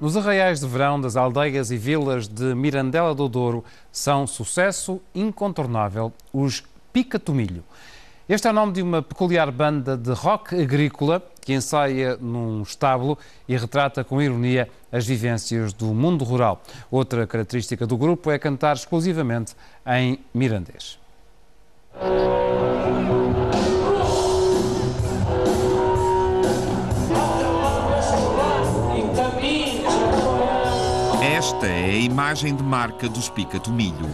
Nos arraiais de verão das aldeias e vilas de Mirandela do Douro são sucesso incontornável os Pica-Tomilho. Este é o nome de uma peculiar banda de rock agrícola que ensaia num estábulo e retrata com ironia as vivências do mundo rural. Outra característica do grupo é cantar exclusivamente em mirandês. Esta é a imagem de marca dos Pica-Tomilho.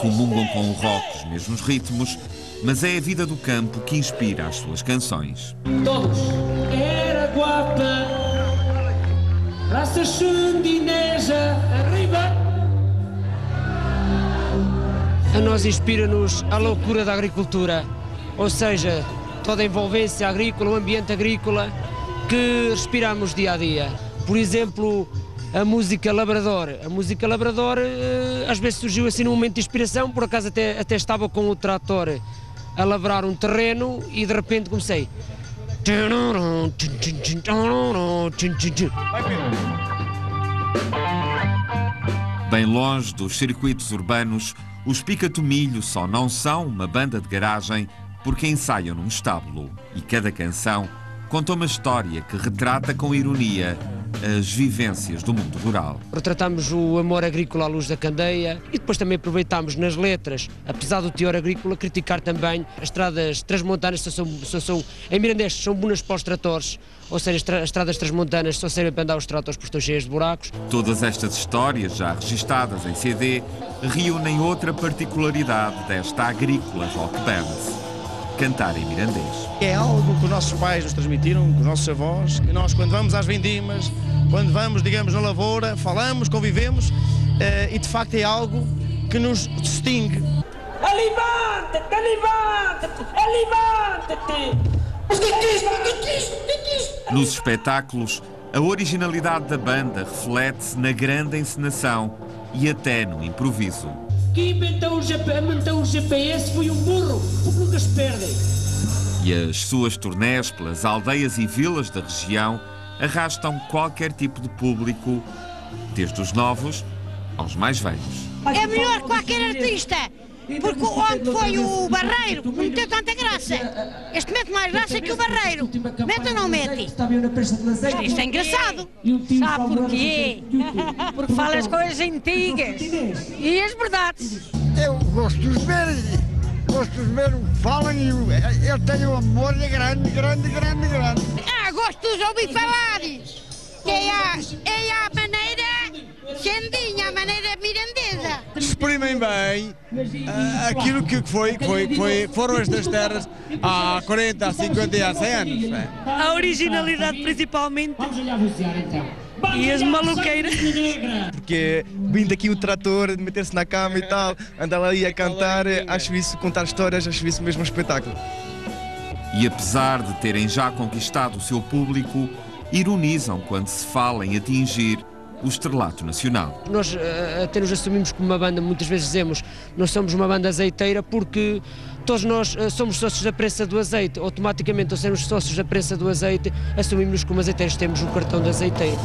Comungam com o rock os mesmos ritmos, mas é a vida do campo que inspira as suas canções. Todos. Era guapa, raça xundineja, arriba. A nós inspira-nos a loucura da agricultura, ou seja, toda a envolvência agrícola, o ambiente agrícola que respiramos dia a dia. Por exemplo, a música Labrador. A música Labrador às vezes surgiu assim num momento de inspiração, por acaso até estava com o trator a lavrar um terreno e de repente comecei. Bem longe dos circuitos urbanos, os Pica-Tomilho só não são uma banda de garagem porque ensaiam num estábulo. E cada canção conta uma história que retrata com ironia as vivências do mundo rural. Retratamos o amor agrícola à luz da candeia e depois também aproveitámos nas letras, apesar do teor agrícola, criticar também as estradas transmontanas, em mirandês são buenas para os tratores, ou seja, as estradas transmontanas só servem para andar os tratores porque estão cheias de buracos. Todas estas histórias, já registadas em CD, reúnem outra particularidade desta agrícola rock band: cantar em mirandês. É algo que os nossos pais nos transmitiram, os nossos avós, e nós quando vamos às vindimas, quando vamos, digamos, na lavoura, falamos, convivemos, e de facto é algo que nos distingue. Levanta-te, levanta-te, levanta-te. Nos espetáculos, a originalidade da banda reflete-se na grande encenação e até no improviso. Quem inventou o GPS foi um burro, porque nunca se perdem. E as suas turnés pelas aldeias e vilas da região arrastam qualquer tipo de público, desde os novos aos mais velhos. É melhor que qualquer artista, porque onde foi o Barreiro, meteu tanta graça. Este mete mais graça que o Barreiro. Mete ou não mete? Isto é engraçado. Sabe porquê? Porque fala as coisas antigas e as verdades. Eu gosto de ver o que falam e eu tenho um amor grande. Gosto de ouvir falar. Que é a maneira xandinha, a maneira mirandesa. Exprimem bem aquilo que foram estas terras há 40, há 50 e há 100 anos. A originalidade principalmente. Vamos olhar então. E as maluqueiras. Porque vindo aqui o trator, meter-se na cama e tal, andar ali a cantar, acho isso, contar histórias, acho isso mesmo um espetáculo. E apesar de terem já conquistado o seu público, ironizam quando se fala em atingir o estrelato nacional. Nós até nos assumimos como uma banda, muitas vezes dizemos, nós somos uma banda azeiteira porque todos nós somos sócios da prensa do azeite. Automaticamente, ao sermos sócios da prensa do azeite, assumimos-nos como azeiteiros, temos um cartão de azeiteiro.